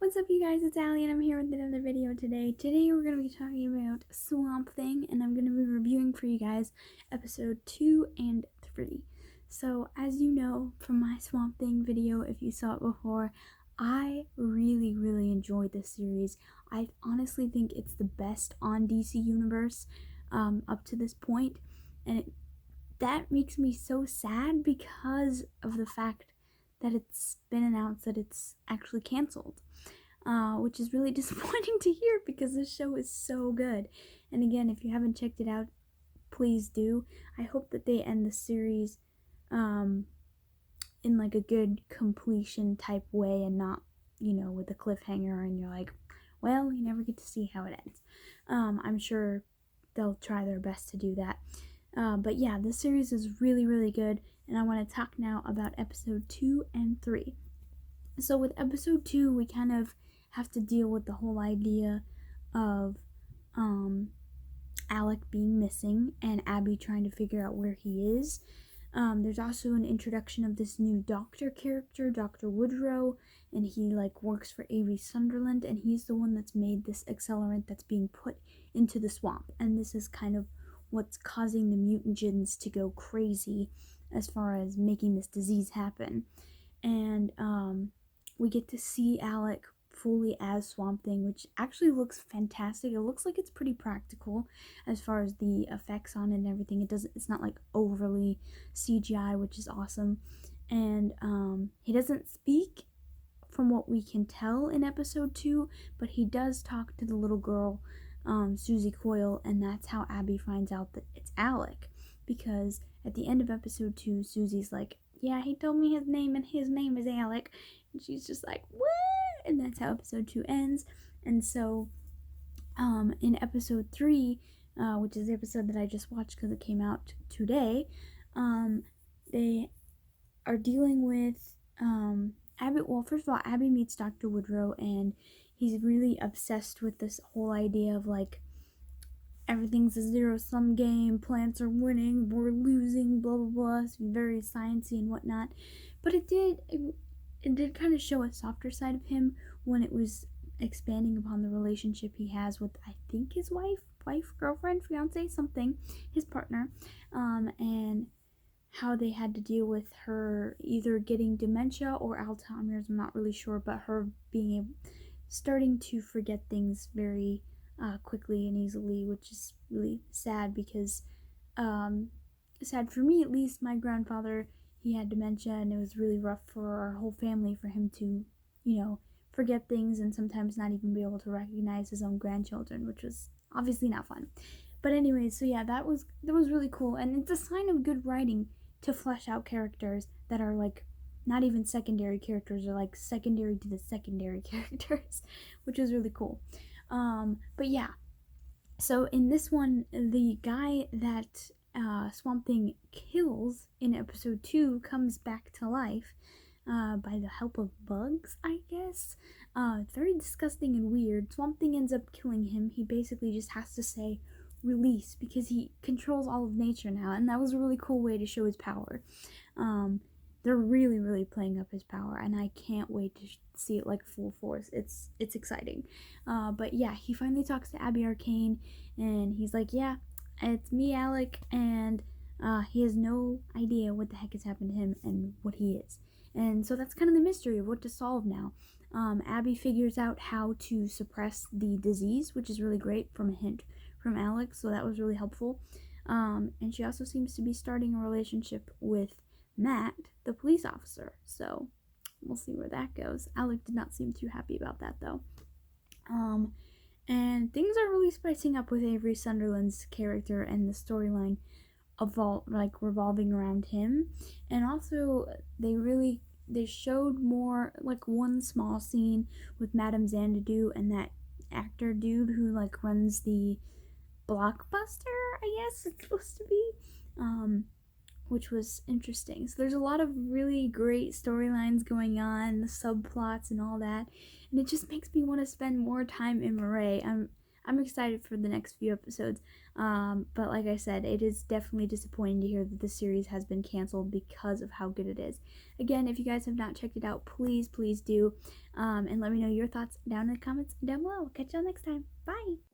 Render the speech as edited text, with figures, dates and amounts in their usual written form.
What's up, you guys? It's Allie, and I'm here with another video today. Today we're going to be talking about Swamp Thing, and I'm going to be reviewing for you guys episode 2 and 3. So, as you know from my Swamp Thing video, if you saw it before, I really enjoyed this series. I honestly think it's the best on DC Universe up to this point, and that makes me so sad because of the fact that it's been announced that it's actually canceled. Which is really disappointing to hear because this show is so good. And again, if you haven't checked it out, please do. I hope that they end the series in like a good completion type way and not, with a cliffhanger and you're like, well, you never get to see how it ends. I'm sure they'll try their best to do that. But yeah, this series is really good, and I want to talk now about episode 2 and 3. So with episode 2, we kind of have to deal with the whole idea of Alec being missing and Abby trying to figure out where he is. There's also an introduction of this new doctor character, Dr. Woodrow, and he works for Avery Sunderland, and he's the one that's made this accelerant that's being put into the swamp, and this is kind of what's causing the mutagens to go crazy as far as making this disease happen. And we get to see Alec fully as Swamp Thing, which actually looks fantastic. It looks like it's pretty practical as far as the effects on it and everything. It's not like overly CGI, which is awesome. And he doesn't speak from what we can tell in episode 2, but he does talk to the little girl, Susie Coyle, and that's how Abby finds out that it's Alec, because at the end of episode 2, Susie's like, yeah, he told me his name and his name is Alec. And she's just like, what? And that's how episode 2 ends. And so in episode 3, which is the episode that I just watched because it came out today, they are dealing with Abby. Well, first of all, Abby meets Dr. Woodrow, and he's really obsessed with this whole idea of everything's a zero-sum game, plants are winning, we're losing, blah blah blah. It's very sciencey and whatnot. But it did kind of show a softer side of him when it was expanding upon the relationship he has with, I think, his wife, girlfriend, fiance, something, his partner, and how they had to deal with her either getting dementia or Alzheimer's, I'm not really sure, but her starting to forget things very quickly and easily, which is really sad because, sad for me at least. My grandfather, he had dementia, and it was really rough for our whole family for him to, forget things and sometimes not even be able to recognize his own grandchildren, which was obviously not fun. But anyways, so yeah, that was really cool, and it's a sign of good writing to flesh out characters that are not even secondary characters, or secondary to the secondary characters, which is really cool. But yeah, so in this one, the guy that Swamp Thing kills in episode 2 comes back to life by the help of bugs, I guess. It's very disgusting and weird. Swamp Thing ends up killing him. He basically just has to say release because he controls all of nature now, and that was a really cool way to show his power. They're really playing up his power, and I can't wait to see it full force. It's exciting. But yeah, he finally talks to Abby Arcane, and he's like, yeah, it's me, Alec, and he has no idea what the heck has happened to him and what he is. And so that's kind of the mystery of what to solve now. Abby figures out how to suppress the disease, which is really great, from a hint from Alec, so that was really helpful. And she also seems to be starting a relationship with Matt, the police officer, so we'll see where that goes. Alec did not seem too happy about that, though. And things are really spicing up with Avery Sunderland's character and the storyline revolving around him. And also, they showed more, one small scene with Madame Xanadu and that actor dude who runs the Blockbuster, I guess it's supposed to be, which was interesting. So there's a lot of really great storylines going on, the subplots and all that, and it just makes me want to spend more time in Marais. I'm excited for the next few episodes. But like I said, it is definitely disappointing to hear that the series has been canceled because of how good it is. Again, if you guys have not checked it out, please do. And let me know your thoughts down in the comments down below. Catch y'all next time. Bye!